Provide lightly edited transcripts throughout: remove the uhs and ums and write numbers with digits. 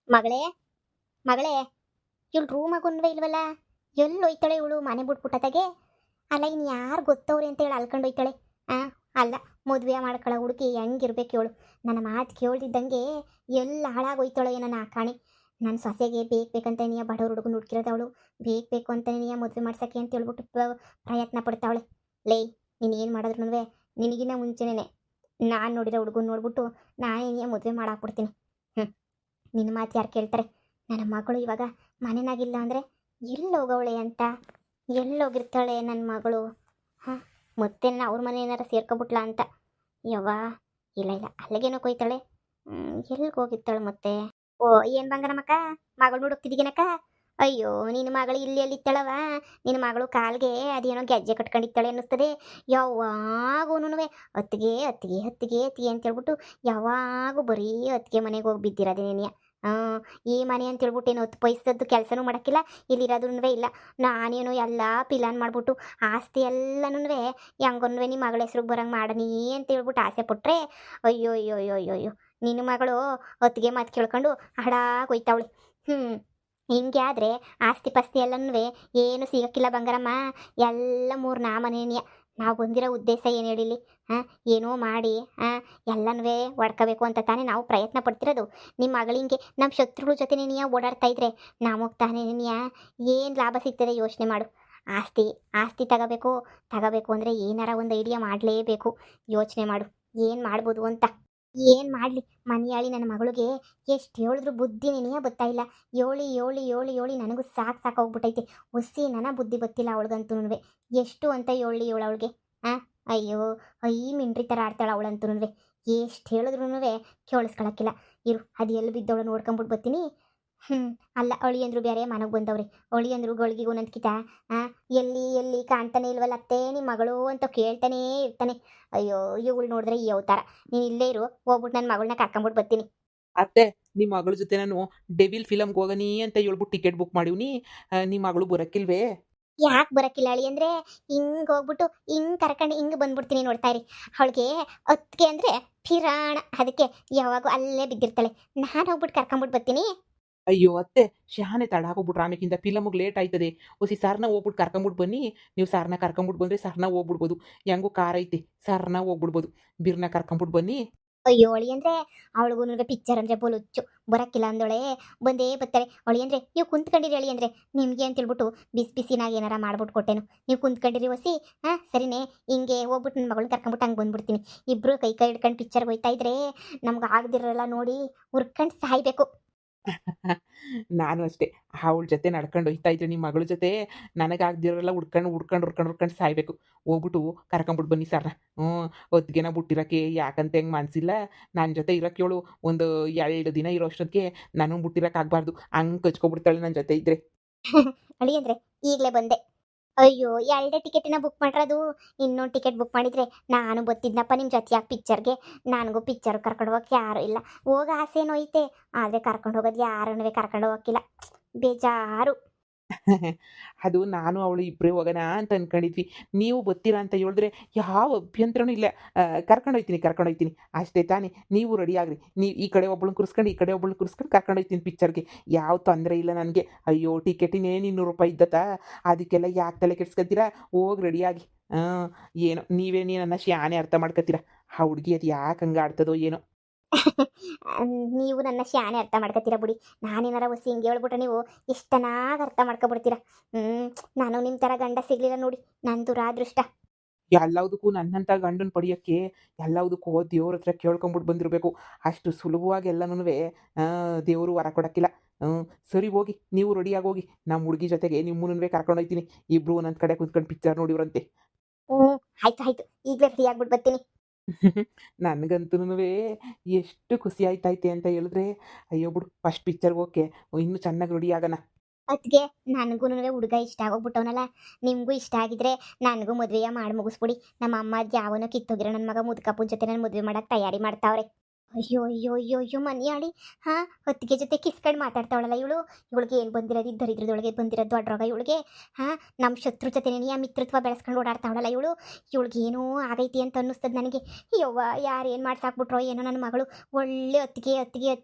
ಮಗಳೇ ಮಗಳೇ ಇವಳು ರೂಮಾಗುನ್ವೇ ಇಲ್ವಲ್ಲ. ಎಲ್ಲಿ ಹೋಯ್ತಾಳೆ ಇವಳು ಮನೆ ಬಿಟ್ಬಿಟ್ಟತಾಗೆ. ಅಲ್ಲ ಇನ್ನು ಯಾರು ಗೊತ್ತವ್ರೆ ಅಂತ ಹೇಳಿ ಅಲ್ಕೊಂಡು ಹೋಯ್ತಾಳೆ. ಆ ಅಲ್ಲ, ಮದುವೆ ಮಾಡ್ಕೊಳ್ಳೋ ಹುಡುಗಿ ಹೆಂಗಿರ್ಬೇಕು ಇವಳು. ನನ್ನ ಮಾತು ಕೇಳ್ದಿದ್ದಂಗೆ ಎಲ್ಲಿ ಹಾಳಾಗೋಯ್ತಾಳೋ ಏನೋ ನಾ ಕಾಣಿ. ನನ್ನ ಸೊಸೆಗೆ ಬೇಕಂತ ನೀ ಬಡವ್ರ ಹುಡುಗನ ಹುಡ್ಕಿರೋದು ಅವಳು. ಬೇಕು ಅಂತ ನೀ ಮದುವೆ ಮಾಡ್ಸಕ್ಕೆ ಅಂತ ಹೇಳ್ಬಿಟ್ಟು ಪ್ರಯತ್ನ ಪಡ್ತಾವಳೆ. ಲೇ, ನೀನು ಏನು ಮಾಡಿದ್ರು ನಿನಗಿನ್ನ ಮುಂಚೆನೇ ನಾನು ನೋಡಿರೋ ಹುಡುಗನ ನೋಡ್ಬಿಟ್ಟು ನಾನೇ ನೀ ಮದುವೆ ಮಾಡಾಕ್ಬಿಡ್ತೀನಿ. ನಿನ್ನ ಮಾತು ಯಾರು ಕೇಳ್ತಾರೆ? ನನ್ನ ಮಗಳು ಇವಾಗ ಮನೆನಾಗಿಲ್ಲ ಅಂದರೆ ಎಲ್ಲೋಗವಳೆ ಅಂತ, ಎಲ್ಲೋಗಿರ್ತಾಳೆ ನನ್ನ ಮಗಳು? ಹಾಂ, ಮತ್ತೆ ಅವ್ರ ಮನೆ ಏನಾರು ಸೇರ್ಕೊಬಿಟ್ಲಾ ಅಂತ. ಯವ್ವ, ಇಲ್ಲ ಇಲ್ಲ, ಅಲ್ಲಿಗೇನೋ ಕೊಯ್ತಾಳೆ. ಎಲ್ಲಿಗೆ ಹೋಗಿರ್ತಾಳೆ ಮತ್ತೆ? ಓ, ಏನು ಬಂಗಾರಮ್ಮಕ್ಕ, ಮಗಳು ಹುಡುಕ್ತಿದ್ದೀಗೇನಕ್ಕ? ಅಯ್ಯೋ, ನಿನ್ನ ಮಗಳು ಇಲ್ಲಿ ಎಲ್ಲಿತ್ತಾಳವ? ನಿನ್ನ ಮಗಳು ಕಾಲ್ಗೆ ಅದೇನೋ ಗೆಜ್ಜೆ ಕಟ್ಕೊಂಡಿತ್ತಾಳೆ ಅನ್ನಿಸ್ತದೆ. ಯಾವಾಗೂನು ಅತ್ತಿಗೆ ಅತ್ತಿಗೆ ಅತ್ತಿಗೆ ಅತ್ತಿಗೆ ಅಂತ ಹೇಳ್ಬಿಟ್ಟು ಯಾವಾಗೂ ಬರೀ ಅತ್ತಿಗೆ ಮನೆಗೆ ಹೋಗಿ ಬಿದ್ದಿರೋದೇ ನೀನು. ಈ ಮನೆ ಅಂತ ಹೇಳ್ಬಿಟ್ಟು ಏನು ಹೊತ್ತು ಪೈಸದ್ದು ಕೆಲಸನೂ ಮಾಡೋಕ್ಕಿಲ್ಲ, ಇಲ್ಲಿರೋದೂ ಇಲ್ಲ. ನಾನೇನು ಎಲ್ಲ ಪಿಲಾನ್ ಮಾಡಿಬಿಟ್ಟು ಆಸ್ತಿ ಎಲ್ಲನೂ ಹೆಂಗೊನ್ವೆ ನಿಮ್ಮ ಮಗಳ ಹೆಸ್ರಿಗೆ ಬರೋಂಗೆ ಮಾಡನಿ ಅಂತ ಹೇಳ್ಬಿಟ್ಟು ಆಸೆ ಪಟ್ಟರೆ, ಅಯ್ಯೋ ಅಯ್ಯೋ ಅಯ್ಯೋ ಅಯ್ಯೋ ಅಯ್ಯೋ, ನಿನ್ನ ಮಗಳು ಹೊತ್ತಿಗೆ ಮಾತು ಕೇಳ್ಕೊಂಡು ಹಾಡಾಗಿ ಹೋಯ್ತಾವಳೆ. ಹಿಂಗೆ ಆದರೆ ಆಸ್ತಿ ಪಾಸ್ತಿ ಎಲ್ಲನೂ ಏನು ಸಿಗೋಕ್ಕಿಲ್ಲ ಬಂಗಾರಮ್ಮ. ಎಲ್ಲ ಮೂರು ನಾ ಮನೇನಿಯ. ನಾವು ಬಂದಿರೋ ಉದ್ದೇಶ ಏನು ಹೇಳಿಲಿ? ಏನೋ ಮಾಡಿ ಎಲ್ಲನೂ ಒಡ್ಕೋಬೇಕು ಅಂತ ತಾನೇ ನಾವು ಪ್ರಯತ್ನ ಪಡ್ತಿರೋದು. ನಿಮ್ಮ ಮಗಳಿಂಗೆ ನಮ್ಮ ಶತ್ರುಗಳ ಜೊತೆ ನೀನು ಓಡಾಡ್ತಾ ಇದ್ರೆ ನಮಗೆ ತಾನೇ ನೀನು ಏನು ಲಾಭ ಸಿಗ್ತದೆ ಯೋಚನೆ ಮಾಡು. ಆಸ್ತಿ ಆಸ್ತಿ ತಗೋಬೇಕು ಅಂದರೆ ಏನಾರ ಒಂದು ಐಡಿಯಾ ಮಾಡಲೇಬೇಕು. ಯೋಚನೆ ಮಾಡು ಏನು ಮಾಡ್ಬೋದು ಅಂತ. ಏನು ಮಾಡಲಿ ಮನೆಯಾಳಿ ನನ್ನ ಮಗಳಿಗೆ ಎಷ್ಟು ಹೇಳಿದ್ರು ಬುದ್ಧಿ ನಿನಗೆ ಗೊತ್ತಾ ಇಲ್ಲ. ಏಳಿ ನನಗೂ ಸಾಕೋಗ್ಬಿಟ್ಟೈತೆ. ಒಸಿ ನನ್ನ ಬುದ್ಧಿ ಗೊತ್ತಿಲ್ಲ ಅವಳಿಗಂತೂ. ಎಷ್ಟು ಅಂತ ಹೇಳಿ ಅವಳಿಗೆ? ಅಯ್ಯೋ, ಮಿಂಡ್ರಿ ಥರ ಆಡ್ತಾಳೆ ಅವಳಂತೂ. ಎಷ್ಟು ಹೇಳಿದ್ರು ಕೇಳಿಸ್ಕೊಳಕ್ಕಿಲ್ಲ. ಇರು, ಅದು ಎಲ್ಲಿ ಬಿದ್ದವಳು ನೋಡ್ಕೊಂಬಿಟ್ಟು ಬರ್ತೀನಿ. ಅಲ್ಲ, ಅಳಿಯಂದ್ರು ಬೇರೆ ಮನೆಗೆ ಬಂದವ್ರೆ. ಅಳಿಯಂದ್ರು ಗಳಿಗೆಗೂ ನಂದ್ಕಿತ ಎಲ್ಲಿ ಎಲ್ಲಿ ಕಾಣ್ತಾನೆ ಇಲ್ವಲ್ಲ ಅತ್ತೆ ನಿಮ್ಮ ಮಗಳು ಅಂತ ಕೇಳ್ತಾನೇ ಇರ್ತಾನೆ. ಅಯ್ಯೋ, ಇವಳು ನೋಡಿದ್ರೆ ಈ ಅವತಾರ. ನೀನು ಇಲ್ಲೇ ಇರು, ಹೋಗ್ಬಿಟ್ಟು ನನ್ನ ಮಗಳನ್ನ ಕರ್ಕೊಂಬಿಟ್ಟು ಬರ್ತೀನಿ. ಅತ್ತೆ, ನಿಮ್ಮ ಮಗಳ ಜೊತೆ ನಾನು ಡೆವಿಲ್ ಫಿಲಮ್ಗೆ ಹೋಗನಿ ಅಂತ ಹೇಳ್ಬಿಟ್ಟು ಟಿಕೆಟ್ ಬುಕ್ ಮಾಡಿವ್ನಿ. ನಿಮ್ಮ ಮಗಳು ಬರೋಕ್ಕಿಲ್ವೇ? ಯಾಕೆ ಬರೋಕ್ಕಿಲ್ಲ ಅಳಿ ಅಂದರೆ, ಹಿಂಗೆ ಹೋಗ್ಬಿಟ್ಟು ಹಿಂಗೆ ಕರ್ಕೊಂಡು ಹಿಂಗೆ ಬಂದ್ಬಿಡ್ತೀನಿ. ನೋಡ್ತಾ ಇರಿ, ಅವಳಿಗೆ ಹೊತ್ತಿಗೆ ಅಂದರೆ ಪಿರಾಣ. ಅದಕ್ಕೆ ಯಾವಾಗೂ ಅಲ್ಲೇ ಬಿದ್ದಿರ್ತಾಳೆ. ನಾನು ಹೋಗ್ಬಿಟ್ಟು ಕರ್ಕೊಂಬಿಟ್ಟು ಬರ್ತೀನಿ. ಅಯ್ಯೋ ಅತ್ತೆ, ಶಾನೆ ತಡ ಆಗೋಗ್ಬಿಟ್ರೆ ಆಮೇಕಿಂತ ಫಿಲಮ್ಗೆ ಲೇಟ್ ಆಯ್ತದೆ. ಒಸಿ ಸರ್ನ ಹೋಗ್ಬಿಟ್ಟು ಕರ್ಕೊಂಬಿಟ್ಟು ಬನ್ನಿ. ನೀವು ಸರ್ನ ಕರ್ಕೊಂಬಿಟ್ಟು ಬಂದರೆ ಸರ್ನ ಹೋಗ್ಬಿಡ್ಬೋದು. ಹೆಂಗೋ ಕಾರ್ ಐತಿ, ಸರ್ನ ಹೋಗ್ಬಿಡ್ಬೋದು. ಬಿರ್ನ ಕರ್ಕೊಂಬಿಟ್ಟು ಬನ್ನಿ. ಅಯ್ಯೋ, ಅಳಿ ಅಂದರೆ ಅವಳಿಗೂ ಪಿಕ್ಚರ್ ಅಂದರೆ ಬೋಲುಚ್ಚು. ಬರೋಕ್ಕಿಲ್ಲ ಅಂದೋಳೆ, ಬಂದೇ ಬರ್ತಾಳೆ. ಅಳಿ ಅಂದರೆ ನೀವು ಕುಂತ್ಕೊಂಡಿರಿ. ಅಳಿ ಅಂದರೆ ನಿಮಗೆ ಅಂತೇಳ್ಬಿಟ್ಟು ಬಿಸಿನಾಗ ಏನಾರ ಮಾಡ್ಬಿಟ್ಟು ಕೊಟ್ಟೆನು. ನೀವು ಕುಂತ್ಕೊಂಡಿರಿ ಹೊಸಿ. ಸರಿನೇ, ಹಿಂಗೆ ಹೋಗ್ಬಿಟ್ಟು ನನ್ನ ಮಗಳನ್ನ ಕರ್ಕೊಂಬಿಟ್ಟು ಹಂಗೆ ಬಂದ್ಬಿಡ್ತೀನಿ. ಇಬ್ಬರು ಕೈ ಹಿಡ್ಕೊಂಡು ಪಿಕ್ಚರ್ಗೆ ಹೋಯ್ತಾ ಇದ್ರೆ ನಮ್ಗೆ ಆಗದಿರಲ್ಲ ನೋಡಿ, ಹುರ್ಕೊಂಡು ಸಾಯ್ಬೇಕು. ನಾನು ಅಷ್ಟೇ, ಅವಳ ಜೊತೆ ನಡ್ಕೊಂಡು ಹೋಯ್ತಾ ಇದ್ರೆ ನಿಮ್ಮ ಮಗಳ ಜೊತೆ ನನಗಾಗ್ದಿರೋಲ್ಲ ಹುಡ್ಕೊಂಡು ಸಾಯ್ಬೇಕು. ಹೋಗ್ಬಿಟ್ಟು ಕರ್ಕೊಂಬಿಟ್ಟು ಬನ್ನಿ ಸರ್ನ. ಹೊತ್ತಿಗೆನ ಬಿಟ್ಟಿರೋಕ್ಕೆ ಯಾಕಂತ ಹೆಂಗೆ ಮನ್ಸಿಲ್ಲ. ನನ್ನ ಜೊತೆ ಇರೋಕ್ಕೆ ಹೇಳು. ಒಂದು 2 ದಿನ ಇರೋ ಅಷ್ಟೊತ್ತಿಗೆ ನಾನು ಬಿಟ್ಟಿರೋಕ್ಕಾಗಬಾರ್ದು. ಹಂಗೆ ಕಚ್ಕೊಬಿಡ್ತಾಳೆ ನನ್ನ ಜೊತೆ ಇದ್ದರೆ. ಅಳಿ ಅಂದರೆ ಈಗಲೇ ಬಂದೆ. ಅಯ್ಯೋ, 2 ಟಿಕೆಟಿನ ಬುಕ್ ಮಾಡಿರೋದು. ಇನ್ನೊಂದು ಟಿಕೆಟ್ ಬುಕ್ ಮಾಡಿದರೆ ನಾನು ಬರ್ತಿದ್ನಪ್ಪ ನಿಮ್ಮ ಜೊತೆಯಾಗಿ ಪಿಕ್ಚರ್ಗೆ. ನನಗೂ ಪಿಕ್ಚರ್ ಕರ್ಕೊಂಡು ಹೋಗೋಕ್ಕೆ ಯಾರೂ ಇಲ್ಲ. ಹೋಗೋ ಆಸೆನೂ ಐತೆ, ಆದರೆ ಕರ್ಕೊಂಡು ಹೋಗೋದು ಯಾರನ್ನೂ ಕರ್ಕೊಂಡು ಹೋಗೋಕ್ಕಿಲ್ಲ. ಬೇಜಾರು. ಅದು ನಾನು ಅವಳು ಇಬ್ಬರೇ ಹೋಗೋಣ ಅಂತ ಅಂದ್ಕೊಂಡಿದ್ವಿ. ನೀವು ಬರ್ತೀರಾ ಅಂತ ಹೇಳಿದ್ರೆ ಯಾವ ಅಭ್ಯಂತರನೂ ಇಲ್ಲ. ಕರ್ಕೊಂಡು ಹೋಗ್ತೀನಿ ಅಷ್ಟೇ ತಾನೇ. ನೀವು ರೆಡಿ ಆಗ್ರಿ. ನೀವು ಈ ಕಡೆ ಒಬ್ಬಳನ್ನ ಕೂರಿಸ್ಕೊಂಡು ಈ ಕಡೆ ಒಬ್ಬಳನ್ನ ಕೂರಿಸ್ಕೊಂಡು ಕರ್ಕೊಂಡು ಹೋಗ್ತೀನಿ ಪಿಕ್ಚರ್ಗೆ. ಯಾವ ತೊಂದರೆ ಇಲ್ಲ ನನಗೆ. ಅಯ್ಯೋ, ಟಿಕೆಟಿನೇನು ₹200 ಇದ್ದತಾ? ಅದಕ್ಕೆಲ್ಲ ಯಾಕೆ ತಲೆ ಕೆಡ್ಸ್ಕೊತೀರಾ? ಹೋಗಿ ರೆಡಿಯಾಗಿ. ಏನೋ ನೀವೇ ನನ್ನ ಶಾನೆ ಅರ್ಥ ಮಾಡ್ಕೊತೀರಾ. ಆ ಹುಡುಗಿ ಅದು ಯಾಕೆ ಹಂಗೆ ಆಡ್ತದೋ ಏನೋ. ನೀವು ನನ್ನ ಶಾನೆ ಅರ್ಥ ಮಾಡ್ಕೊತೀರಾ ಬಿಡಿ. ನಾನೇನಾರ ಹೊಸಿ ಹಿಂಗೆ ಹೇಳ್ಬಿಟ್ರೆ ನೀವು ಎಷ್ಟನಾಗ ಅರ್ಥ ಮಾಡ್ಕೊಬಿಡ್ತೀರಾ. ನಾನು ನಿಮ್ಮ ಥರ ಗಂಡ ಸಿಗಲಿಲ್ಲ ನೋಡಿ, ನನ್ನ ದುರಾದೃಷ್ಟ. ಎಲ್ಲದಕ್ಕೂ ನನ್ನಂಥ ಗಂಡನ ಪಡಿಯೋಕ್ಕೆ ಎಲ್ಲದಕ್ಕೂ ದೇವ್ರ ಹತ್ರ ಕೇಳ್ಕೊಂಬಿಟ್ಟು ಬಂದಿರಬೇಕು. ಅಷ್ಟು ಸುಲಭವಾಗಿ ಎಲ್ಲನೂ ದೇವರು ವರ ಕೊಡೋಕ್ಕಿಲ್ಲ. ಸರಿ ಹೋಗಿ, ನೀವು ರೆಡಿಯಾಗಿ ಹೋಗಿ. ನಮ್ಮ ಹುಡುಗಿ ಜೊತೆಗೆ ನಿಮ್ಮನ್ನೂ ಕರ್ಕೊಂಡು ಹೋಗ್ತೀನಿ. ಇಬ್ಬರು ಒಂದೊಂದು ಕಡೆ ಕುಂತ್ಕೊಂಡು ಪಿಕ್ಚರ್ ನೋಡಿವ್ರಂತೆ. ಹ್ಞೂ, ಆಯ್ತು, ಈಗಲೇ ರೆಡಿ ಆಗ್ಬಿಟ್ಟು ಬರ್ತೀನಿ. ನನಗಂತೂ ಎಷ್ಟು ಖುಷಿ ಆಯ್ತೈತೆ ಅಂತ ಹೇಳಿದ್ರೆ, ಅಯ್ಯೋ ಬಿಡು, ಫಸ್ಟ್ ಪಿಕ್ಚರ್ಗೆ ಹೋಗಕ್ಕೆ ಇನ್ನೂ ಚೆನ್ನಾಗಿ ರೆಡಿ ಆಗೋಣ. ಅದಕ್ಕೆ ನನಗೂ ಹುಡುಗ ಇಷ್ಟ ಆಗೋಗ್ಬಿಟ್ಟವನಲ್ಲ. ನಿಮಗೂ ಇಷ್ಟ ಆಗಿದ್ರೆ ನನಗೂ ಮದುವೆಯ ಮಾಡಿ ಮುಗಿಸ್ಬಿಡಿ. ನಮ್ಮ ಅಮ್ಮ ಯಾವನೋ ಕಿತ್ತೋಗಿರೋ ನನ್ನ ಮಗ ಮುದುಕಪ್ಪನ ಜೊತೆ ನನ್ನ ಮದುವೆ ಮಾಡೋಕ್ಕೆ ತಯಾರಿ ಮಾಡ್ತಾವ್ರೆ. ಅಯ್ಯೋ ಅಯ್ಯೋ ಅಯ್ಯೋ ಅಯ್ಯೋ ಮನಿಯಾಳಿ ಹಾಂ ಹೊತ್ತಿಗೆ ಜೊತೆ ಕಿಸ್ಕಂಡು ಮಾತಾಡ್ತಾವಳಲ್ಲ ಇವಳಿಗೆ ಏನು ಬಂದಿರೋದು ಈ ದರಿದ್ರದೊಳಗೆ ಬಂದಿರೋದು ದೊಡ್ಡ ರೋಗ ಇವಳಿಗೆ ಹಾಂ ನಮ್ಮ ಶತ್ರು ಜೊತೆನೇ ಆ ಮಿತ್ರತ್ವ ಬೆಳೆಸ್ಕೊಂಡು ಓಡಾಡ್ತಾವಳಲ್ಲ ಇವಳಿಗೆ ಏನೋ ಆಗೈತಿ ಅಂತ ಅನ್ನಿಸ್ತದೆ ನನಗೆ ಯವ್ವ ಯಾರು ಏನು ಮಾಡ್ಸಾಕ್ಬಿಟ್ರೋ ಏನೋ ನನ್ನ ಮಗಳು ಒಳ್ಳೆ ಹೊತ್ತಿಗೆ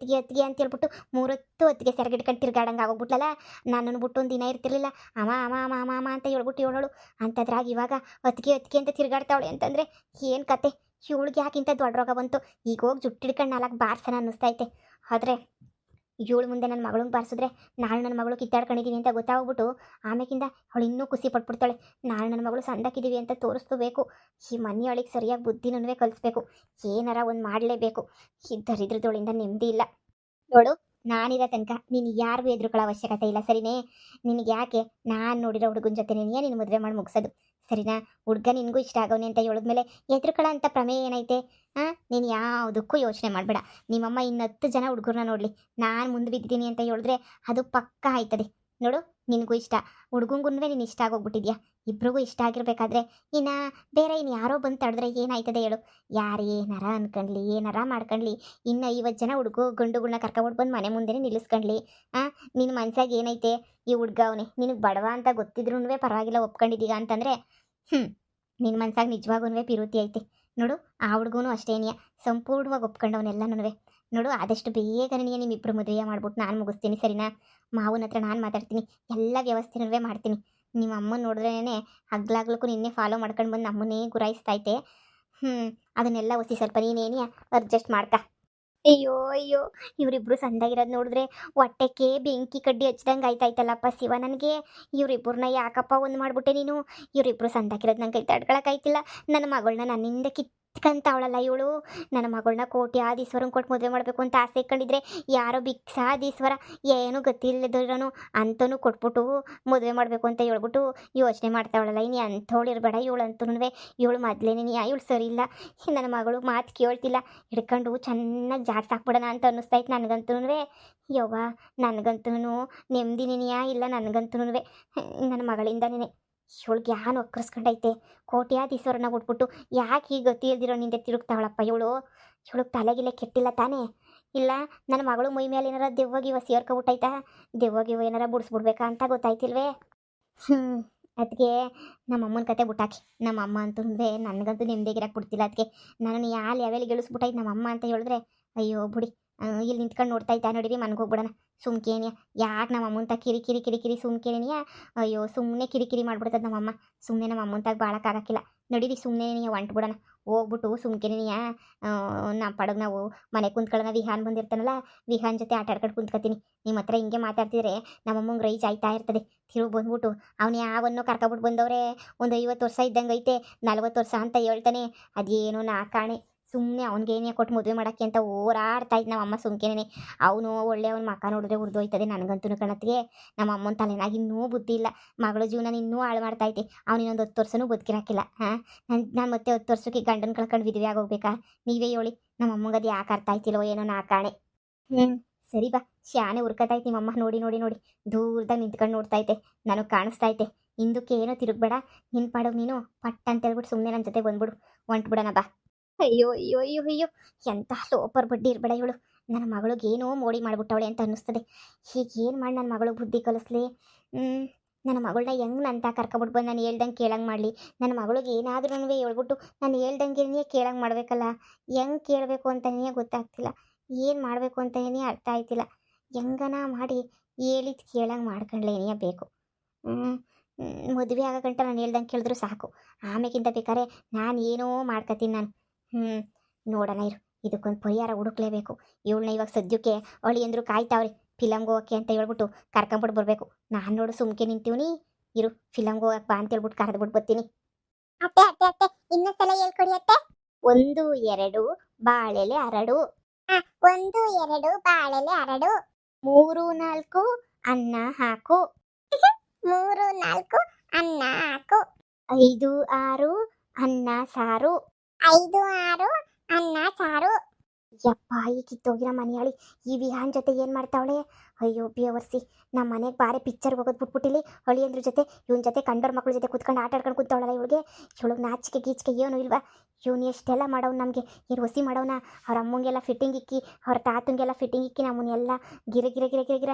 ಅಂತ ಹೇಳ್ಬಿಟ್ಟು ಮೂರೊತ್ತು ಹೊತ್ತಿಗೆ ಸೆರಗಿಡ್ಕೊಂಡು ತಿರ್ಗಾಡಂಗೆ ಆಗೋಗ್ಬಿಟ್ಲಲ್ಲ ನನ್ನನ್ನು ಬಿಟ್ಟು ಒಂದು ದಿನ ಇರ್ತಿರ್ಲಿಲ್ಲ ಅಮ ಅಮ ಅಮ ಅಮ ಅಮ ಅಂತ ಹೇಳ್ಬಿಟ್ಟು ಹೇಳೋಳು ಅಂತದ್ರಾಗ ಇವಾಗ ಹೊತ್ತಿಗೆ ಅಂತ ತಿರ್ಗಾಡ್ತಾವಳೆ ಅಂತಂದರೆ ಏನು ಕತೆ ಇವಳಿಗೆ ಯಾಕಿಂತ ದೊಡ್ಡ ರೋಗ ಬಂತು ಈಗ ಹೋಗಿ ಜುಟ್ಟಿಡ್ಕೊಂಡು ನಾಲ್ಕು ಬಾರ್ಸನ ಅನ್ನಿಸ್ತೈತೆ ಆದರೆ ಇವಳು ಮುಂದೆ ನನ್ನ ಮಗಳನ್ನ ಬಾರಿಸಿದ್ರೆ ನಾಳೆ ನನ್ನ ಮಗಳು ಕಿತ್ತಾಡ್ಕೊಂಡಿದ್ದೀವಿ ಅಂತ ಗೊತ್ತಾಗ್ಬಿಟ್ಟು ಆಮೇಕಿಂದ ಅವಳು ಇನ್ನೂ ಖುಷಿ ಪಟ್ಬಿಡ್ತಾಳೆ ನಾಳೆ ನನ್ನ ಮಗಳು ಸಂದಕ್ಕಿದ್ದೀವಿ ಅಂತ ತೋರಿಸ್ಬೇಕು ಈ ಮನೆಯೊಳಗೆ ಸರಿಯಾಗಿ ಬುದ್ಧಿನೂ ಕಲಿಸ್ಬೇಕು ಏನಾರ ಒಂದು ಮಾಡಲೇಬೇಕು ಈ ದರಿದ್ರದೊಳಿಂದ ನೆಮ್ಮದಿ ಇಲ್ಲ ನೋಡು ನಾನಿರೋ ತನಕ ನೀನು ಯಾರಿಗೂ ಎದುರುಕೊಳ್ಳೋ ಅವಶ್ಯಕತೆ ಇಲ್ಲ ಸರಿನೇ ನಿನಗೆ ಯಾಕೆ ನಾನು ನೋಡಿರೋ ಹುಡುಗನ ಜೊತೆ ನೀನು ಮದುವೆ ಮಾಡಿ ಮುಗಿಸೋದು ಸರಿನಾ ಹುಡುಗ ನಿನಗೂ ಇಷ್ಟ ಆಗವನೆ ಅಂತ ಹೇಳಿದ್ಮೇಲೆ ಎದುರುಕೊಳ್ಳೋ ಅಂತ ಪ್ರಮೇಯ ಏನೈತೆ ನೀನು ಯಾವುದಕ್ಕೂ ಯೋಚನೆ ಮಾಡಬೇಡ ನಿಮ್ಮಮ್ಮ ಇನ್ನು 10 ಜನ ಹುಡುಗರನ್ನ ನೋಡಲಿ ನಾನು ಮುಂದೆ ಬಿದ್ದೀನಿ ಅಂತ ಹೇಳಿದ್ರೆ ಅದು ಪಕ್ಕ ಆಯ್ತದೆ ನೋಡು ನಿನಗೂ ಇಷ್ಟ ಹುಡುಗಂಗೂ ನೀನು ಇಷ್ಟ ಆಗೋಗ್ಬಿಟ್ಟಿದ್ಯಾ ಇಬ್ರಿಗೂ ಇಷ್ಟ ಆಗಿರ್ಬೇಕಾದ್ರೆ ಇನ್ನು ಬೇರೆ ಇನ್ನು ಯಾರೋ ಬಂದು ತಡೆದ್ರೆ ಏನಾಯ್ತದೆ ಹೇಳು ಯಾರು ಏನಾರ ಅನ್ಕೊಂಡ್ಲಿ ಏನಾರ ಮಾಡ್ಕೊಂಡ್ಲಿ ಇನ್ನು 50 ಜನ ಗಂಡುಗಳನ್ನ ಕರ್ಕೊಬಿಟ್ಟು ಬಂದು ಮನೆ ಮುಂದೆ ನಿಲ್ಲಿಸ್ಕೊಂಡ್ಲಿ ನಿನ್ನ ಮನ್ಸಾಗ ಏನೈತೆ ಈ ಹುಡ್ಗ ಅವನೇ ನಿನಗೆ ಬಡವ ಅಂತ ಗೊತ್ತಿದ್ರೂ ಪರವಾಗಿಲ್ಲ ಒಪ್ಕೊಂಡಿದ್ದೀಗ ಅಂತಂದರೆ ನಿನ್ನ ಮನ್ಸಾಗ ನಿಜವಾಗೂ ಪಿರುತಿ ಐತೆ ನೋಡು ಆ ಹುಡುಗನೂ ಅಷ್ಟೇನಿಯ ಸಂಪೂರ್ಣವಾಗಿ ಒಪ್ಕೊಂಡವನೆಲ್ಲನೂ ನೋಡು ಆದಷ್ಟು ಬೇಗನೆ ನಿಮ್ಮಿಬ್ಬರು ಮದುವೆ ಮಾಡ್ಬಿಟ್ಟು ನಾನು ಮುಗಿಸ್ತೀನಿ ಸರಿನಾ ಮಾವನ ಹತ್ರ ನಾನು ಮಾತಾಡ್ತೀನಿ ಎಲ್ಲ ವ್ಯವಸ್ಥೆನೂ ಮಾಡ್ತೀನಿ ನಿಮ್ಮ ಅಮ್ಮನ ನೋಡಿದ್ರೇ ಹಗ್ಲಾಗ್ಲಕ್ಕೂ ನಿನ್ನೆ ಫಾಲೋ ಮಾಡ್ಕೊಂಡು ಬಂದು ನಮ್ಮನ್ನೇ ಗುರಾಯಿಸ್ತೈತೆ ಅದನ್ನೆಲ್ಲ ಒಸಿ ಸ್ವಲ್ಪ ನೀನೇನಿಯ ಅಡ್ಜಸ್ಟ್ ಮಾಡ್ಕ ಅಯ್ಯೋ ಅಯ್ಯೋ ಇವರಿಬ್ರು ಸಂದಾಗಿರೋದು ನೋಡಿದ್ರೆ ಹೊಟ್ಟೆಗೆ ಬೆಂಕಿ ಕಡ್ಡಿ ಹಚ್ದಂಗೆ ಆಯ್ತಾಯ್ತಲ್ಲಪ್ಪ ಶಿವ ನನಗೆ ಇವರಿಬ್ಬರನ್ನ ಯಾಕಪ್ಪ ಒಂದು ಮಾಡ್ಬಿಟ್ಟೆ ನೀನು ಇವರಿಬ್ರು ಸಂದಾಗಿರೋದು ನಂಗೆ ಕೈ ತಡ್ಕೊಳಕ್ಕಾಯ್ತಿಲ್ಲ ನನ್ನ ಮಗಳನ್ನ ನನ್ನಿಂದ ಕಿತ್ಕಂತಾವಳಲ್ಲ ಇವಳು ನನ್ನ ಮಗಳನ್ನ ಕೋಟ್ಯಾಧೀಶ್ವರಂಗೆ ಕೊಟ್ಟು ಮದುವೆ ಮಾಡಬೇಕು ಅಂತ ಆಸೆ ಇಟ್ಕೊಂಡಿದ್ರೆ ಯಾರೋ ಭಿಕ್ಷಾಧೀಶ್ವರ ಏನೂ ಗೊತ್ತಿಲ್ಲದಿರೋನು ಅಂತನೂ ಕೊಟ್ಬಿಟ್ಟು ಮದುವೆ ಮಾಡಬೇಕು ಅಂತ ಹೇಳ್ಬಿಟ್ಟು ಯೋಚನೆ ಮಾಡ್ತಾವಳಲ್ಲ ಇನ್ನು ಅಂಥವಳು ಇರಬೇಡ ಇವಳು ಅಂತೂ ಇವಳು ಮೊದಲೇನೇ ಇವಳು ಸರಿ ಇಲ್ಲ ನನ್ನ ಮಗಳು ಮಾತು ಕೇಳ್ತಿಲ್ಲ ಹಿಡ್ಕೊಂಡು ಚೆನ್ನಾಗಿ ಜಾಡ್ಸಾಕ್ಬಿಡೋಣ ಅಂತ ಅನ್ನಿಸ್ತೈತೆ ನನಗಂತೂ ಯವ್ವ ನನಗಂತೂ ನೆಮ್ಮದಿನೇನಿಯಾ ಇಲ್ಲ ನನಗಂತೂ ನನ್ನ ಮಗಳಿಂದನೇ ಇವಳಿಗೆ ಯಾನು ಒಕ್ಕರ್ಸ್ಕೊಂಡೈತೆ ಕೋಟ್ಯಾಧೀಶ್ವರನ ಬಿಟ್ಬಿಟ್ಟು ಯಾಕೆ ಈಗ ಗತಿ ಇಲ್ದಿರೋ ನಿಂದೆ ತಿರುಗ್ತಾವಳಪ್ಪ ಇವಳಿಗೆ ತಲೆಗಿಲೆ ಕೆಟ್ಟಿಲ್ಲ ತಾನೇ ಇಲ್ಲ ನನ್ನ ಮಗಳು ಮೈ ಮೇಲೆ ಏನಾರ ದೆವ್ವಾಗಿವ ಸೇರ್ಕೊಬಿಟ್ಟೈತಾ ದೆವ್ವಾಗಿವ ಏನಾರ ಬಿಡಿಸ್ಬಿಡ್ಬೇಕಾ ಅಂತ ಗೊತ್ತಾಯ್ತಿಲ್ವೇ ಅದಕ್ಕೆ ನಮ್ಮಮ್ಮನ ಕತೆ ಬಿಟ್ಟಾಕಿ ನಮ್ಮಮ್ಮ ಅಂತೂ ನನಗಂತೂ ನೆಮ್ಮದಿಗಿರಕ್ಕೆ ಬಿಡ್ತಿಲ್ಲ ಅದಕ್ಕೆ ನಾನು ಯಾವ ಲೆವೆಲ್ಗೆ ಇಳಿಸ್ಬಿಟ್ಟೈತೆ ನಮ್ಮಮ್ಮ ಅಂತ ಹೇಳಿದ್ರೆ ಅಯ್ಯೋ ಬಿಡಿ ಇಲ್ಲಿ ನಿಂತ್ಕೊಂಡು ನೋಡ್ತಾ ಇದ್ದ ನೋಡಿರಿ ಮನ್ಗೋಗ್ಬಿಡೋಣ ಸುಮ್ಕೇನಿಯ ಯಾಕೆ ನಮ್ಮ ಅಮ್ಮಂತ ಕಿರಿ ಸುಮ್ಕೇನಿಯ ಅಯ್ಯೋ ಸುಮ್ಮನೆ ಕಿರಿಕಿರಿ ಮಾಡ್ಬಿಡ್ತದೆ ನಮ್ಮಮ್ಮ ಸುಮ್ಮನೆ ನಮ್ಮ ಅಮ್ಮಂತಾಗ ಬಾಳಕ್ಕಾಗಕ್ಕಿಲ್ಲ ನಡೀರಿ ಸುಮ್ಮನೆ ಹೊಂಟ್ಬಿಡೋಣ ಹೋಗ್ಬಿಟ್ಟು ಸುಮ್ಕೇನಿಯ ನಮ್ಮ ಪಡಗ ನಾವು ಮನೆ ಕುಂತ್ಕೊಳ್ಳೋಣ ವಿಹಾನ್ ಬಂದಿರ್ತಾನಲ್ಲ ವಿಹಾನ್ ಜೊತೆ ಆಟ ಆಡ್ಕೊಂಡು ಕುಂತ್ಕೊತೀನಿ ನಿಮ್ಮ ಹತ್ರ ಹಿಂಗೆ ಮಾತಾಡ್ತಿದ್ರೆ ನಮ್ಮಮ್ಮಂಗೆ ರೈಜ್ ಆಯ್ತಾ ಇರ್ತದೆ ತಿರುಗಿ ಬಂದ್ಬಿಟ್ಟು ಅವ್ನು ಯಾವನ್ನೋ ಕರ್ಕೊಬಿಟ್ಟು ಬಂದವ್ರೆ ಒಂದು 50 ವರ್ಷ ಇದ್ದಂಗೆ ಐತೆ 40 ವರ್ಷ ಅಂತ ಹೇಳ್ತಾನೆ ಅದೇನೋ ನಾಕಾಣೆ ಸುಮ್ಮನೆ ಅವ್ನಿಗೇನೇ ಕೊಟ್ಟು ಮದುವೆ ಮಾಡೋಕ್ಕೆ ಅಂತ ಓಡಾಡ್ತಾ ಇದ್ದು ನಮ್ಮ ಅಮ್ಮ ಸುಮ್ಕೇನೆ ಅವನು ಒಳ್ಳೆ ಅವ್ನ ಮಕ್ಕ ನೋಡಿದ್ರೆ ಉರ್ದೋಯ್ತದೆ ನನಗಂತೂ ಕಣತ್ತಿಗೆ ನಮ್ಮ ಅಮ್ಮನ ತಲೆನಾಗ ಇನ್ನೂ ಬುದ್ಧಿ ಇಲ್ಲ ಮಗಳ ಜೀವನ ಇನ್ನೂ ಹಾಳು ಮಾಡ್ತೈತೆ ಅವ್ನು ಇನ್ನೊಂದು 10 ವರ್ಷನೂ ಬದುಕಿರಾಕಿಲ್ಲ ನಾನು ಮತ್ತೆ 10 ವರ್ಷಕ್ಕೆ ಗಂಡನ ಕಳ್ಕೊಂಡು ವಿಧವೆ ಆಗೋಗ್ಬೇಕಾ ನೀವೇ ಹೇಳಿ ನಮ್ಮ ಅಮ್ಮಂಗೆ ಅದು ಯಾಕೆ ಅರ್ಥ ಆಯ್ತಿಲ್ಲೋ ಏನೋ ನಾಕಾಣೆ ಸರಿ ಬಾ ಶಾನೆ ಉರ್ಕತೈತಿ ನಿಮ್ಮಮ್ಮ ನೋಡಿ ದೂರದಾಗ ನಿಂತ್ಕೊಂಡು ನೋಡ್ತೈತೆ ನನಗೆ ಕಾಣಿಸ್ತೈತೆ ಹಿಂದಕ್ಕೆ ಏನೋ ತಿರುಗಬೇಡ ನಿನ್ನ ಪಾಡೋಗಿ ನೀನು ಪಟ್ಟ ಅಂತ ಹೇಳ್ಬಿಟ್ಟು ಸುಮ್ಮನೆ ನನ್ನ ಜೊತೆ ಬಂದ್ಬಿಡು ಹೊಂಟ್ಬಿಡೋಣ ಬಾ ಅಯ್ಯೋ ಅಯ್ಯೋ ಅಯ್ಯೋ ಅಯ್ಯೋ ಎಂಥ ಲೋಪರ್ ಬಡ್ಡಿ ಇರಬೇಡ ಇವಳು ನನ್ನ ಮಗಳಿಗೆ ಏನೋ ಮೋಡಿ ಮಾಡಿಬಿಟ್ಟವಳೆ ಅಂತ ಅನ್ನಿಸ್ತದೆ ಹೀಗೇನು ಮಾಡಿ ನನ್ನ ಮಗಳಿಗೆ ಬುದ್ಧಿ ಕಲಿಸ್ಲಿ ನನ್ನ ಮಗಳನ್ನ ಹೆಂಗೆ ನಂತ ಕರ್ಕೊಬಿಟ್ಟು ಬಂದು ನಾನು ಹೇಳ್ದಂಗೆ ಕೇಳಂಗೆ ಮಾಡಲಿ ನನ್ನ ಮಗಳಿಗೆ ಏನಾದ್ರೂ ಹೇಳ್ಬಿಟ್ಟು ನಾನು ಹೇಳ್ದಂಗೆ ಕೇಳಂಗೆ ಮಾಡಬೇಕಲ್ಲ ಹೆಂಗೆ ಕೇಳಬೇಕು ಅಂತಲೇ ಗೊತ್ತಾಗ್ತಿಲ್ಲ ಏನು ಮಾಡಬೇಕು ಅಂತಲೇ ಅರ್ಥ ಆಯ್ತಿಲ್ಲ ಹೆಂಗನ ಮಾಡಿ ಹೇಳಿದ್ದು ಕೇಳಂಗೆ ಮಾಡ್ಕೊಂಡ್ಲೇನೇ ಬೇಕು ಮದುವೆ ಆಗೋ ಗಂಟ ನಾನು ಹೇಳ್ದಂಗೆ ಕೇಳಿದ್ರು ಸಾಕು ಆಮೇಗಿಂತ ಬೇಕಾದ್ರೆ ನಾನು ಏನೋ ಮಾಡ್ಕೊತೀನಿ ನಾನು ನೋಡೋಣ ಇರು ಇದಕ್ಕೊಂದು ಪರಿಹಾರ ಹುಡುಕ್ಲೇಬೇಕು ಇವಳನ್ನ ಇವಾಗ ಸದ್ಯಕ್ಕೆ ಅವಳಿ ಅಂದರು ಕಾಯ್ತಾವ್ರಿ ಫಿಲಮ್ಗೆ ಹೋಗೋಕ್ಕೆ ಅಂತ ಹೇಳ್ಬಿಟ್ಟು ಕರ್ಕೊಂಬಿಟ್ಟು ಬರಬೇಕು ನಾನು ನೋಡು ಸುಮ್ಕೆ ನಿಂತೀವ್ನಿ ಇರು ಫಿಲಮ್ಗೆ ಹೋಗಕ್ಕೆ ಬಾ ಅಂತ ಹೇಳ್ಬಿಟ್ಟು ಕರೆದ್ಬಿಟ್ಟು ಬರ್ತೀನಿ ಅತ್ತೆ ಅತ್ತೆ ಅತ್ತೆ ಇನ್ನೊಂದ್ಸಲ ಹೇಳ್ಕೊಡಿ ಅತ್ತೆ 1 2 ಬಾಳೆಲೆ 2 1 2 ಬಾಳೆಲೆ 2 3 4 ಅನ್ನ ಹಾಕು 3 4 ಅನ್ನ ಹಾಕು 5 6 ಅನ್ನ ಸಾರು 5 6 ಅನ್ನ ಸಾರು ಯಪ್ಪ ಈ ಕಿತ್ತೋಗಿರೋ ಮನೆಯಾಳಿ ಈ ವಿಹಾನ್ ಜೊತೆ ಏನು ಮಾಡ್ತಾವಳೆ. ಅಯ್ಯೋ ಬೇವರ್ಸಿ, ನಮ್ಮ ಮನೆಗೆ ಬಾರೆ ಪಿಕ್ಚರ್ಗೆ ಹೋಗೋದು ಬಿಟ್ಬಿಟ್ಟಿಲಿ ಅಳಿಯಂದ್ರ ಜೊತೆ ಇವನ ಜೊತೆ ಕಂಡೋರ್ ಮಕ್ಳ ಜೊತೆ ಕುತ್ಕೊಂಡು ಆಟ ಆಡ್ಕೊಂಡು ಕೂತವಳಲ್ಲ ಇವಳಿಗೆ ನಾಚಿಕೆ ಗೀಚಿಕೆ ಏನು ಇಲ್ವಾ. ಇವನು ಎಷ್ಟೆಲ್ಲ ಮಾಡವ್ನು ನಮಗೆ, ಏನು ಹೊಸಿ ಮಾಡವನ. ಅವ್ರ ಅಮ್ಮಂಗೆಲ್ಲ ಫಿಟ್ಟಿಂಗ್ ಇಕ್ಕಿ ಅವ್ರ ತಾತಂಗೆಲ್ಲ ಫಿಟ್ಟಿಂಗ್ ಇಕ್ಕಿ ನಮ್ಮನ್ನೆಲ್ಲ ಗಿರ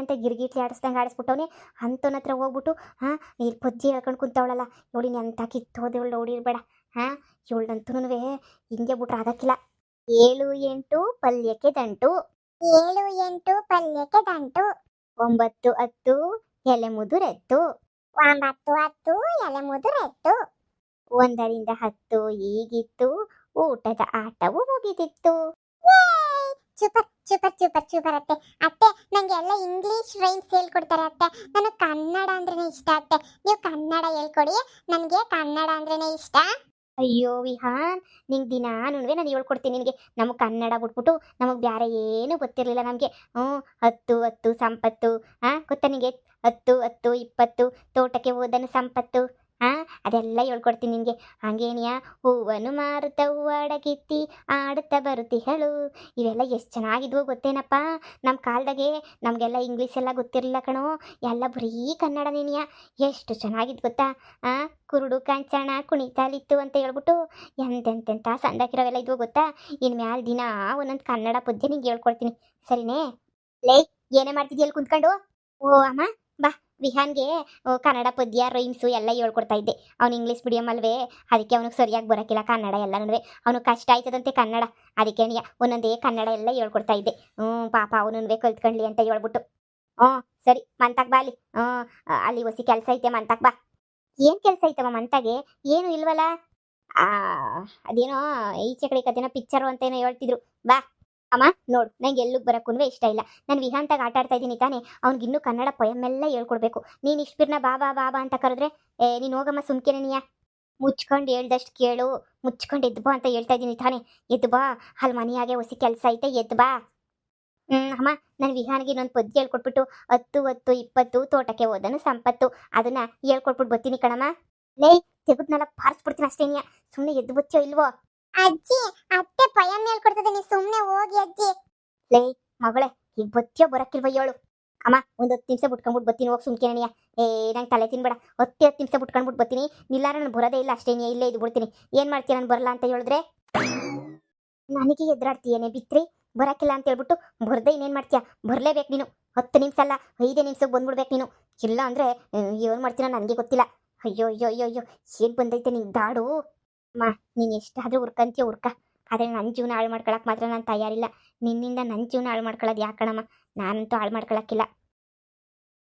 ಅಂತ ಗಿರ್ಗಿಟ್ಲಿ ಆಡಿಸ್ದಂಗೆ ಆಡಿಸ್ಬಿಟ್ಟವನೆ. ಅಂಥವನ ಹತ್ರ ಹೋಗ್ಬಿಟ್ಟು ಇಲ್ಲಿ ಪಜ್ಜಿ ಹೇಳ್ಕೊಂಡು ಕುಂತವಳಲ್ಲ ಇವಳಿನ ಎಂಥ ಕಿತ್ತೋದವಳು ನೋಡಿರ್ಬೇಡ. ಇವಳಂತೂ ಹಿಂಗೆ ಬಿಟ್ರೆ ಆಗಕ್ಕಿಲ್ಲ. 7 8 ಪಲ್ಯಕ್ಕೆ ದಂಟು, 7 8 ಪಲ್ಯಕ್ಕೆ ದಂಟು, 9 10 ಎಲೆ ಮುದುರೆತ್ತು, 9 10 ಎಲೆ ಮುದುರೆತ್ತು. 1ರಿಂದ 10 ಹೀಗಿತ್ತು, ಊಟದ ಆಟವು ಮುಗಿದಿತ್ತು. ಏಯ್! ಸೂಪರ್ ಸೂಪರ್ ಸೂಪರ್ ಸೂಪರ್ ಅತ್ತೆ. ಅತ್ತೆ ನಂಗೆ ಎಲ್ಲ ಇಂಗ್ಲಿಷ್ ರೈಮ್ಸ್ ಹೇಳ್ಕೊಡ್ತಾರೆ ಅತ್ತೆ. ನಾನು ಕನ್ನಡ ಅಂದ್ರೇನೆ ಇಷ್ಟ ಅತ್ತೆ. ನೀವು ಕನ್ನಡ ಹೇಳ್ಕೊಡಿ, ನನಗೆ ಕನ್ನಡ ಅಂದ್ರೇನೆ ಇಷ್ಟ. ಅಯ್ಯೋ ವಿಹಾನ್, ನಿಂಗೆ ದಿನಾನು ನಾನು ಹೇಳ್ಕೊಡ್ತೀನಿ ನಿನಗೆ. ನಮಗೆ ಕನ್ನಡ ಬಿಟ್ಬಿಟ್ಟು ನಮಗೆ ಬೇರೆ ಏನೂ ಗೊತ್ತಿರಲಿಲ್ಲ ನಮಗೆ. 10 10 ಸಂಪತ್ತು, ಗೊತ್ತಾ ನಿನಗೆ? 10 10 20 ತೋಟಕ್ಕೆ ಹೋದನು ಸಂಪತ್ತು. ಅದೆಲ್ಲ ಹೇಳ್ಕೊಡ್ತೀನಿ ನಿನಗೆ. ಹಂಗೇನಿಯಾ ಹೂವನ್ನು ಮಾರುತ್ತ ಹೂವಾಡ ಕಿತ್ತಿ ಆಡುತ್ತಾ ಬರುತ್ತಿಹಳು. ಇವೆಲ್ಲ ಎಷ್ಟು ಚೆನ್ನಾಗಿದ್ವು ಗೊತ್ತೇನಪ್ಪ. ನಮ್ಮ ಕಾಲದಾಗೆ ನಮಗೆಲ್ಲ ಇಂಗ್ಲೀಷ್ ಎಲ್ಲ ಗೊತ್ತಿರಲಿಲ್ಲ ಕಣೋ, ಎಲ್ಲ ಬರೀ ಕನ್ನಡ ನೀನಿಯ. ಎಷ್ಟು ಚೆನ್ನಾಗಿದ್ದು ಗೊತ್ತಾ. ಕುರುಡು ಕಾಂಚಣ ಕುಣಿತಾಲಿತ್ತು ಅಂತ ಹೇಳ್ಬಿಟ್ಟು ಎಂತೆಂತೆಂಥ ಸಂದಾಕಿರೋವೆಲ್ಲ ಇದ್ವು ಗೊತ್ತಾ. ಇನ್ಮ್ಯಾಲ ದಿನ ಒಂದೊಂದು ಕನ್ನಡ ಪದ್ಯ ನಿಂಗೆ ಹೇಳ್ಕೊಡ್ತೀನಿ, ಸರಿನೇ? ಲೇ, ಏನೇ ಮಾಡ್ತಿದ್ಯಲ್ಲಿ ಕುಂತ್ಕೊಂಡು? ಓ ಅಮ್ಮ ಬಾ, ವಿಹಾನ್ಗೆ ಕನ್ನಡ ಪದ್ಯ ರೈಮ್ಸು ಎಲ್ಲ ಹೇಳ್ಕೊಡ್ತಾ ಇದ್ದೆ. ಅವ್ನು ಇಂಗ್ಲೀಷ್ ಮೀಡಿಯಮ್ ಅಲ್ವೇ, ಅದಕ್ಕೆ ಅವನಿಗೆ ಸರಿಯಾಗಿ ಬರೋಕ್ಕಿಲ್ಲ ಕನ್ನಡ ಎಲ್ಲನೂ. ಅವನು ಕಷ್ಟ ಆಯ್ತದಂತೆ ಕನ್ನಡ, ಅದಕ್ಕೆ ಒಂದೊಂದೇ ಕನ್ನಡ ಎಲ್ಲ ಹೇಳ್ಕೊಡ್ತಾ ಇದ್ದೆ. ಪಾಪ ಅವನು ಕಲ್ತ್ಕೊಳ್ಳಿ ಅಂತ ಹೇಳ್ಬಿಟ್ಟು. ಸರಿ ಮಂತಾಗ ಬಾ, ಅಲ್ಲಿ ಹೊಸಿ ಕೆಲಸ ಐತೆ ಮಂತಾಗ ಬಾ. ಏನು ಕೆಲಸ ಐತಮ್ಮ ಮಂತಾಗೆ? ಏನು ಇಲ್ವಲ್ಲ. ಅದೇನೋ ಈಚೆ ಕಡೆ ಕದೇನೋ ಪಿಕ್ಚರು ಅಂತ ಏನೋ ಹೇಳ್ತಿದ್ರು. ಬಾ ಅಮ್ಮ, ನೋಡು ನಂಗೆ ಎಲ್ಲಿಗೆ ಬರೋಕ್ಕೂ ಇಷ್ಟ ಇಲ್ಲ. ನಾನು ವಿಹಾಂತಾಗ ಆಟ ಆಡ್ತಾ ಇದ್ದೀನಿ ತಾನೇ, ಅವ್ನಿಗಿನ್ನೂ ಕನ್ನಡ ಪೊಯಮ್ಮೆಲ್ಲ ಹೇಳ್ಕೊಡ್ಬೇಕು. ನೀನು ಇಷ್ಟಿರ್ನ ಬಾಬಾ ಬಾಬಾ ಅಂತ ಕರೆದ್ರೆ ನೀನು ಹೋಗಮ್ಮ ಸುಮ್ಕೆನೆ ನೀಯ. ಮುಚ್ಕೊಂಡು ಹೇಳ್ದಷ್ಟು ಕೇಳು, ಮುಚ್ಕೊಂಡು ಎದ್ದು ಬಾ ಅಂತ ಹೇಳ್ತಾ ಇದ್ದೀನಿ ತಾನೇ. ಎದ್ದು ಬಾ, ಅಲ್ಲಿ ಮನೆಯಾಗೆ ಹೊಸಿ ಕೆಲಸ ಐತೆ, ಎದ್ದು ಬಾ. ಅಮ್ಮ, ನಾನು ವಿಹಾನ್ಗೆ ಇನ್ನೊಂದು ಪದ್ಯ ಹೇಳ್ಕೊಟ್ಬಿಟ್ಟು 10 10 20 ತೋಟಕ್ಕೆ ಹೋದನು ಸಂಪತ್ತು ಅದನ್ನ ಹೇಳ್ಕೊಟ್ಬಿಟ್ಟು ಬರ್ತೀನಿ ಕಣಮ್ಮ. ಲೇ, ತೆಗೆದ್ನೆಲ್ಲ ಪಾರಿಸ್ಬಿಡ್ತೀನಿ ಅಷ್ಟೇ ನೀಯ. ಸುಮ್ಮನೆ ಎದ್ದು ಬಚ್ಚೋ ಇಲ್ವೋ? ಅಜ್ಜಿ, ಅತ್ತೆ ಪಯಂ ಹೇಳ್ಕೊಡ್ತದೆ, ನೀವು ಸುಮ್ಮನೆ ಹೋಗಿ ಅಜ್ಜಿ. ಲೇ ಮಗಳೇ, ಈಗ ಬಚ್ಚೋ ಬರೋಕ್ಕಿಲ್ವ ಹೇಳು. ಅಮ್ಮ, ಒಂದು 10 ನಿಮಿಷ ಬಿಟ್ಕೊಂಡ್ಬಿಟ್ಟು ಬರ್ತೀನಿ, ಹೋಗಿ ಸುಮ್ಕೆನೆಯ. ನಂಗೆ ತಲೆ ತಿನ್ಬೇಡ. 10 ನಿಮಿಷ ಬಿಟ್ಕೊಂಡ್ಬಿಟ್ಟು ಬರ್ತೀನಿ. ನಿಲ್ಲಾರ ನಾನು ಬರೋದೇ ಇಲ್ಲ ಅಷ್ಟೇ ನೀ, ಇಲ್ಲೇ ಇದು ಬಿಡ್ತೀನಿ. ಏನು ಮಾಡ್ತೀಯ ನಾನು ಬರಲ್ಲ ಅಂತ ಹೇಳಿದ್ರೆ? ನನಗೆ ಎದುರಾಡ್ತೀಯೇನೆ ಬಿತ್ರಿ. ಬರೋಕ್ಕಿಲ್ಲ ಅಂತ ಹೇಳ್ಬಿಟ್ಟು ಬರ್ದೆ ಇನ್ನೇನು ಮಾಡ್ತೀಯ? ಬರಲೇಬೇಕು ನೀನು. 10 ನಿಮಿಷ ಅಲ್ಲ 5 ನಿಮಿಷಕ್ಕೆ ಬಂದ್ಬಿಡ್ಬೇಕು ನೀನು. ಇಲ್ಲ ಅಂದರೆ ಏನು ಮಾಡ್ತೀನೋ ನನಗೆ ಗೊತ್ತಿಲ್ಲ. ಅಯ್ಯೋ ಅಯ್ಯೋ ಅಯ್ಯೋ ಅಯ್ಯೋ, ಏನು ಬಂದೈತೆ ನಿಂಗೆ ದಾಡು. ಅಮ್ಮ, ನೀನು ಎಷ್ಟಾದರೂ ಉರ್ಕಂತೀಯ ಉರ್ಕ, ಆದರೆ ನನ್ನ ಜೀವನ ಹಾಳು ಮಾಡ್ಕೊಳಕ್ಕೆ ಮಾತ್ರ ನಾನು ತಯಾರಿಲ್ಲ. ನಿನ್ನಿಂದ ನನ್ನ ಜೀವನ ಹಾಳು ಮಾಡ್ಕೊಳ್ಳೋದು ಯಾಕಣಮ್ಮ? ನಾನಂತೂ ಹಾಳು ಮಾಡ್ಕೊಳಕ್ಕಿಲ್ಲ.